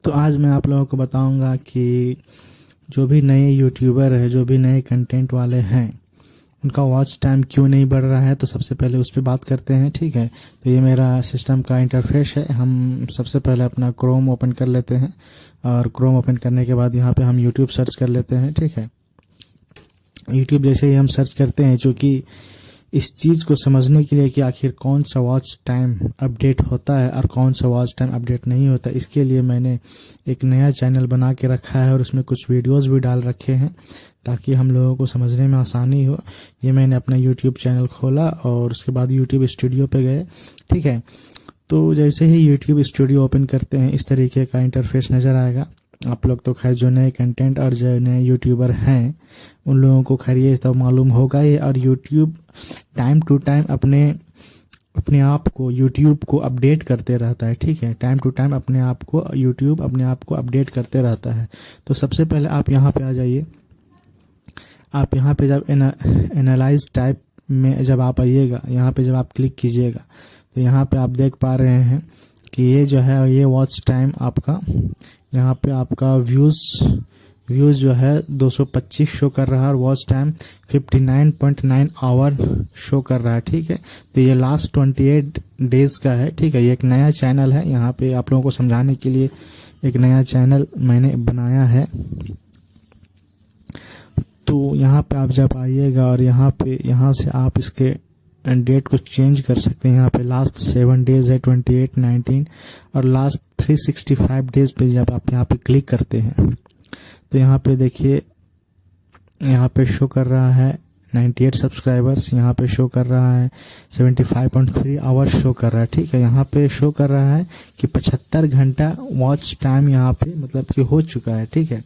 तो आज मैं आप लोगों को बताऊंगा कि जो भी नए यूट्यूबर है, जो भी नए कंटेंट वाले हैं, उनका वॉच टाइम क्यों नहीं बढ़ रहा है। तो सबसे पहले उस पर बात करते हैं, ठीक है। तो ये मेरा सिस्टम का इंटरफेस है। हम सबसे पहले अपना क्रोम ओपन कर लेते हैं और क्रोम ओपन करने के बाद यहाँ पे हम यूट्यूब सर्च कर लेते हैं, ठीक है। यूट्यूब जैसे ही हम सर्च करते हैं, चूँकि इस चीज़ को समझने के लिए कि आखिर कौन सा वॉच टाइम अपडेट होता है और कौन सा वॉच टाइम अपडेट नहीं होता, इसके लिए मैंने एक नया चैनल बना के रखा है और उसमें कुछ वीडियोस भी डाल रखे हैं ताकि हम लोगों को समझने में आसानी हो। ये मैंने अपना यूट्यूब चैनल खोला और उसके बाद यूट्यूब स्टूडियो पे गए, ठीक है। तो जैसे ही यूट्यूब स्टूडियो ओपन करते हैं, इस तरीके का इंटरफेस नज़र आएगा। आप लोग तो खैर जो नए कंटेंट और जो नए यूट्यूबर हैं उन लोगों को खैर ये तो मालूम होगा ही। और यूट्यूब टाइम टू टाइम अपने आप को यूट्यूब को अपडेट करते रहता है, ठीक है। टाइम टू टाइम अपने आप को यूट्यूब अपने आप को अपडेट करते रहता है। तो सबसे पहले आप यहाँ पे आ जाइए। आप यहाँ पे जब एनालाइज टाइप में जब आप आइएगा, यहाँ पे जब आप क्लिक कीजिएगा तो यहाँ पे आप देख पा रहे हैं कि ये जो है ये वॉच टाइम आपका, यहाँ पे आपका व्यूज़ जो है 225 शो कर रहा है और वॉच टाइम 59.9 आवर शो कर रहा है, ठीक है। तो ये लास्ट 28 डेज का है, ठीक है। ये एक नया चैनल है। यहाँ पे आप लोगों को समझाने के लिए एक नया चैनल मैंने बनाया है। तो यहाँ पे आप जब आइएगा और यहाँ से आप इसके डेट को चेंज कर सकते हैं। यहाँ पे लास्ट 7 डेज है 28, 19 और लास्ट 365 डेज पे जब आप यहाँ पे क्लिक करते हैं तो यहाँ पे देखिए, यहाँ पे शो कर रहा है 98 सब्सक्राइबर्स, यहाँ पे शो कर रहा है 75.3 आवर्स शो कर रहा है, ठीक है। यहाँ पे शो कर रहा है कि 75 घंटा वॉच टाइम यहाँ पे मतलब कि हो चुका है, ठीक है।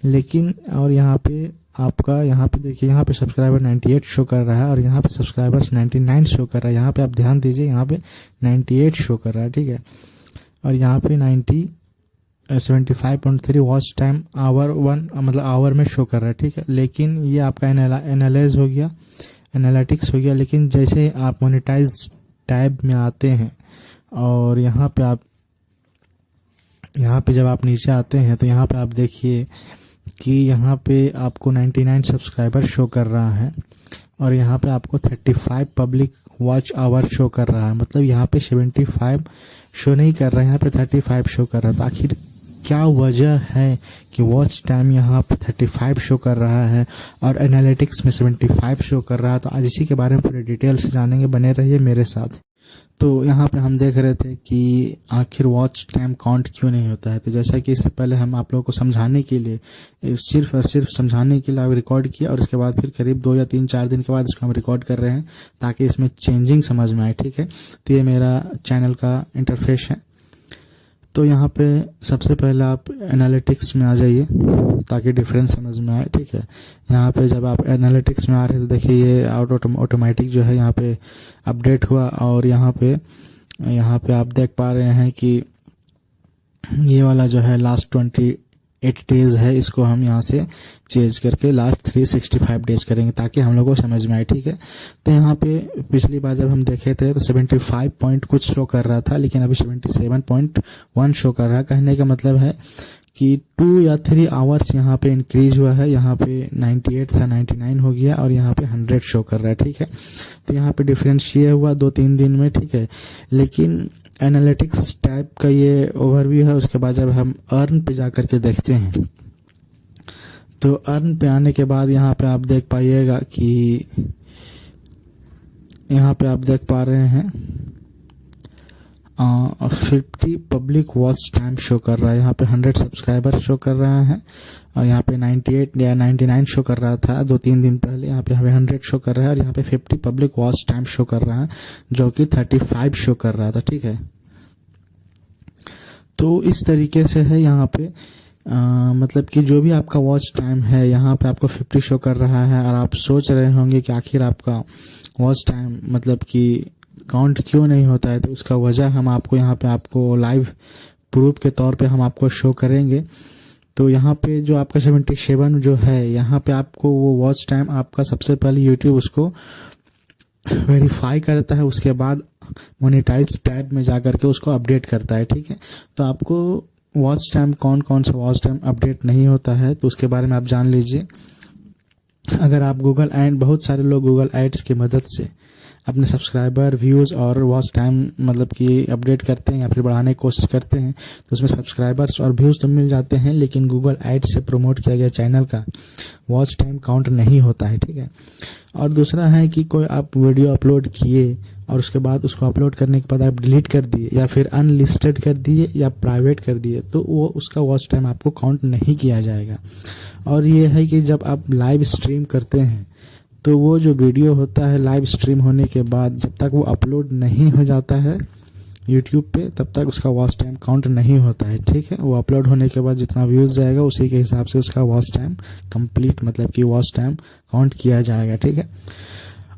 लेकिन और यहाँ पे आपका यहाँ पे देखिए, यहाँ पे सब्सक्राइबर 98 शो कर रहा है और यहाँ पे सब्सक्राइबर्स 99 शो कर रहा है। यहाँ पे आप ध्यान दीजिए, यहाँ पे 98 शो कर रहा है, ठीक है। और यहाँ पे 75.3 वॉच टाइम आवर 1 मतलब आवर में शो कर रहा है, ठीक है। लेकिन ये आपका एनालाइज हो गया, एनालिटिक्स हो गया। लेकिन जैसे आप मोनेटाइज टैब में आते हैं और यहाँ पे जब आप नीचे आते हैं तो यहाँ पे आप देखिए कि यहाँ पे आपको 99 सब्सक्राइबर शो कर रहा है और यहाँ पे आपको 35 पब्लिक वॉच आवर शो कर रहा है। मतलब यहाँ पे 75 शो नहीं कर रहा है, यहाँ पे 35 शो कर रहा है। तो आखिर क्या वजह है कि वॉच टाइम यहाँ पे 35 शो कर रहा है और एनालिटिक्स में 75 शो कर रहा है? तो आज इसी के बारे में पूरे डिटेल से जानेंगे, बने रहिए मेरे साथ। तो यहाँ पे हम देख रहे थे कि आखिर वॉच टाइम काउंट क्यों नहीं होता है। तो जैसा कि इससे पहले हम आप लोगों को समझाने के लिए सिर्फ और सिर्फ समझाने के लिए रिकॉर्ड किया और उसके बाद फिर करीब 2 या 3-4 दिन के बाद इसको हम रिकॉर्ड कर रहे हैं ताकि इसमें चेंजिंग समझ में आए, ठीक है। तो ये मेरा चैनल का इंटरफेस है। तो यहाँ पे सबसे पहले आप एनालिटिक्स में आ जाइए ताकि डिफरेंस समझ में आए, ठीक है। यहाँ पे जब आप एनालिटिक्स में आ रहे हैं तो देखिए ये ऑटोमेटिक जो है यहाँ पे अपडेट हुआ और यहाँ पे आप देख पा रहे हैं कि ये वाला जो है लास्ट 28 डेज है, इसको हम यहाँ से चेंज करके लास्ट 365 डेज करेंगे ताकि हम लोगों को समझ में आए, ठीक है। तो यहाँ पे पिछली बार जब हम देखे थे तो 75 पॉइंट कुछ शो कर रहा था, लेकिन अभी 77.1 शो कर रहा है। कहने का मतलब है कि 2 या 3 आवर्स यहाँ पे इंक्रीज हुआ है। यहाँ पे 98 था 99 हो गया और यहाँ पे 100 शो कर रहा है, ठीक है। तो यहाँ पे डिफरेंस ये हुआ 2-3 दिन में, ठीक है। लेकिन एनालिटिक्स टाइप का ये ओवरव्यू है। उसके बाद जब हम अर्न पे जाकर के देखते हैं तो अर्न पे आने के बाद यहाँ पे आप देख पाइएगा कि यहाँ पे आप देख पा रहे हैं 50 पब्लिक वॉच टाइम शो कर रहा है। यहाँ पे 100 सब्सक्राइबर शो कर रहा है और यहाँ पे 98 या 99 शो कर रहा था 2-3 दिन पहले। यहाँ पे 100 शो कर रहा है और यहाँ पे 50 पब्लिक वॉच टाइम शो कर रहा है जो कि 35 शो कर रहा था, ठीक है। तो इस तरीके से है यहाँ पे मतलब कि जो भी आपका वॉच टाइम है यहाँ पे आपको 50 शो कर रहा है और आप सोच रहे होंगे कि आखिर आपका वॉच टाइम मतलब कि काउंट क्यों नहीं होता है। तो उसका वजह हम आपको यहाँ पे आपको लाइव प्रूफ के तौर पे हम आपको शो करेंगे। तो यहाँ पे जो आपका 77 जो है यहाँ पे आपको वो वॉच टाइम आपका सबसे पहले यूट्यूब उसको वेरीफाई करता है, उसके बाद मोनेटाइज टैब में जाकर के उसको अपडेट करता है, ठीक है। तो आपको वॉच टाइम कौन कौन सा वॉच टाइम अपडेट नहीं होता है तो उसके बारे में आप जान लीजिए। अगर आप गूगल एड, बहुत सारे लोग गूगल एड्स की मदद से अपने सब्सक्राइबर, व्यूज़ और वॉच टाइम मतलब कि अपडेट करते हैं या फिर बढ़ाने की कोशिश करते हैं, तो उसमें सब्सक्राइबर्स और व्यूज़ तो मिल जाते हैं, लेकिन गूगल एड से प्रमोट किया गया चैनल का वॉच टाइम काउंट नहीं होता है, ठीक है। और दूसरा है कि कोई आप वीडियो अपलोड किए और उसके बाद उसको अपलोड करने के बाद आप डिलीट कर दिए या फिर अनलिस्टेड कर दिए या प्राइवेट कर दिए, तो वो उसका वॉच टाइम आपको काउंट नहीं किया जाएगा। और ये है कि जब आप लाइव स्ट्रीम करते हैं तो वो जो वीडियो होता है लाइव स्ट्रीम होने के बाद जब तक वो अपलोड नहीं हो जाता है यूट्यूब पे, तब तक उसका वॉच टाइम काउंट नहीं होता है, ठीक है। वो अपलोड होने के बाद जितना व्यूज़ जाएगा उसी के हिसाब से उसका वॉच टाइम कंप्लीट मतलब कि वॉच टाइम काउंट किया जाएगा, ठीक है।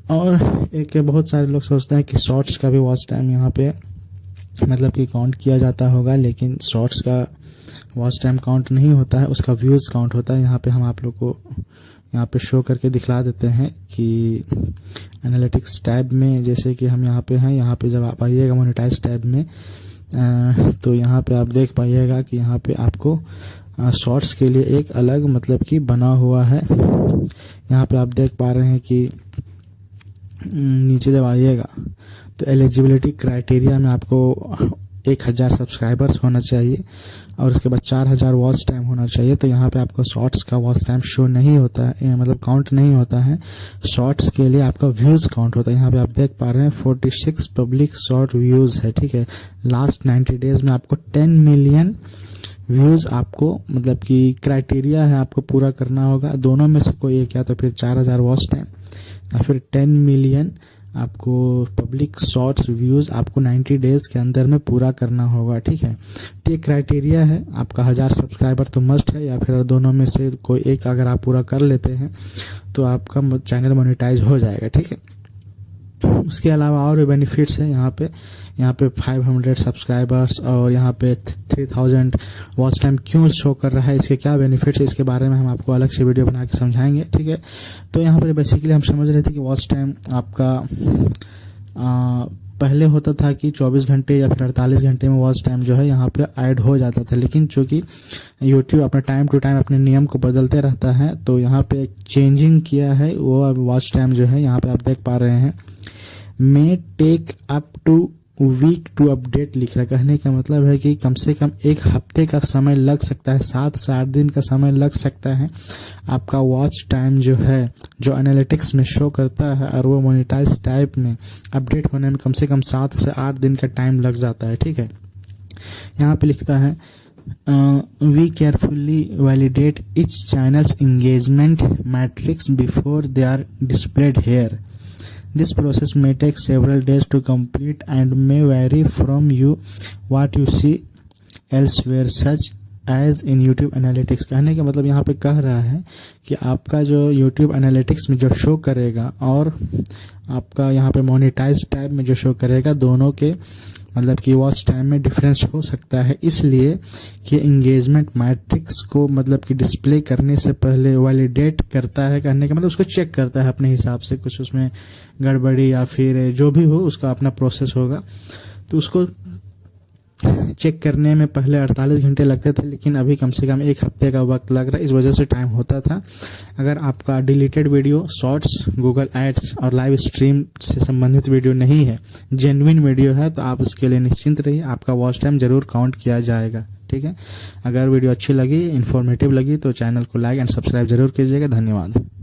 और एक बहुत सारे लोग सोचते हैं कि शॉर्ट्स का भी वॉच टाइम यहाँ पे मतलब कि काउंट किया जाता होगा, लेकिन शॉर्ट्स का वॉच टाइम काउंट नहीं होता है, उसका व्यूज़ काउंट होता है। यहाँ पे हम आप लोग को यहाँ पे शो करके दिखला देते हैं कि एनालिटिक्स टैब में, जैसे कि हम यहाँ पे हैं, यहाँ पे जब आप आइएगा मोनेटाइज टैब में तो यहाँ पे आप देख पाइएगा कि यहाँ पे आपको शॉर्ट्स के लिए एक अलग मतलब कि बना हुआ है। यहाँ पे आप देख पा रहे हैं कि नीचे जब आइएगा तो एलिजिबिलिटी क्राइटेरिया में आपको 1000 सब्सक्राइबर्स होना चाहिए और उसके बाद 4000 वॉच टाइम होना चाहिए। तो यहाँ पे आपको शॉर्ट्स का वॉच टाइम शो नहीं होता है, मतलब काउंट नहीं होता है। शॉर्ट्स के लिए आपका व्यूज़ काउंट होता है। यहाँ पे आप देख पा रहे हैं 46 पब्लिक शॉर्ट व्यूज़ है, ठीक है। लास्ट 90 डेज में आपको 10 मिलियन व्यूज़ आपको मतलब कि क्राइटेरिया है, आपको पूरा करना होगा। दोनों में से कोई एक, या तो फिर 4000 वॉच टाइम या फिर 10 मिलियन आपको पब्लिक शॉर्ट्स व्यूज़ आपको 90 डेज के अंदर में पूरा करना होगा, ठीक है। तो ये क्राइटेरिया है आपका। 1000 सब्सक्राइबर तो मस्ट है, या फिर दोनों में से कोई एक अगर आप पूरा कर लेते हैं तो आपका चैनल मोनेटाइज हो जाएगा, ठीक है। उसके अलावा और भी बेनिफिट्स है यहाँ पे 500 सब्सक्राइबर्स और यहाँ पे 3000 वॉच टाइम क्यों शो कर रहा है, इसके क्या बेनिफिट्स है, इसके बारे में हम आपको अलग से वीडियो बना के समझाएंगे, ठीक है। तो यहाँ पर बेसिकली हम समझ रहे थे कि वॉच टाइम आपका पहले होता था कि 24 घंटे या फिर 48 घंटे में वॉच टाइम जो है यहाँ पे ऐड हो जाता था, लेकिन चूंकि यूट्यूब अपने टाइम टू टाइम अपने नियम को बदलते रहता है तो यहाँ पे एक चेंजिंग किया है। वो अब वॉच टाइम जो है यहाँ पे आप देख पा रहे हैं may take up to week to update लिख रहा है। कहने का मतलब है कि कम से कम एक हफ्ते का समय लग सकता है, 7 से 8 दिन का समय लग सकता है आपका वॉच टाइम जो है, जो एनालिटिक्स में शो करता है और वो मोनेटाइज टाइप में अपडेट होने में कम से कम 7 से 8 दिन का टाइम लग जाता है, ठीक है। यहाँ पे लिखता है we carefully validate each channel's engagement metrics before they are displayed here. This process may take several days to complete and may vary from what you see elsewhere, such as in YouTube Analytics। कहने का मतलब यहाँ पे कह रहा है कि आपका जो YouTube Analytics में जो शो करेगा और आपका यहाँ पे मोनेटाइज टाइप में जो शो करेगा, दोनों के मतलब कि वॉच टाइम में डिफरेंस हो सकता है, इसलिए कि एंगेजमेंट मैट्रिक्स को मतलब कि डिस्प्ले करने से पहले वैलिडेट करता है। कहने का मतलब उसको चेक करता है अपने हिसाब से, कुछ उसमें गड़बड़ी या फिर जो भी हो उसका अपना प्रोसेस होगा, तो उसको चेक करने में पहले 48 घंटे लगते थे, लेकिन अभी कम से कम एक हफ्ते का वक्त लग रहा है। इस वजह से टाइम होता था। अगर आपका deleted video, shorts, Google ads और लाइव स्ट्रीम से संबंधित वीडियो नहीं है, जेन्युइन वीडियो है, तो आप इसके लिए निश्चिंत रहिए, आपका वॉच टाइम जरूर काउंट किया जाएगा, ठीक है। अगर वीडियो अच्छी लगी, इन्फॉर्मेटिव लगी तो चैनल को लाइक एंड सब्सक्राइब जरूर कीजिएगा। धन्यवाद।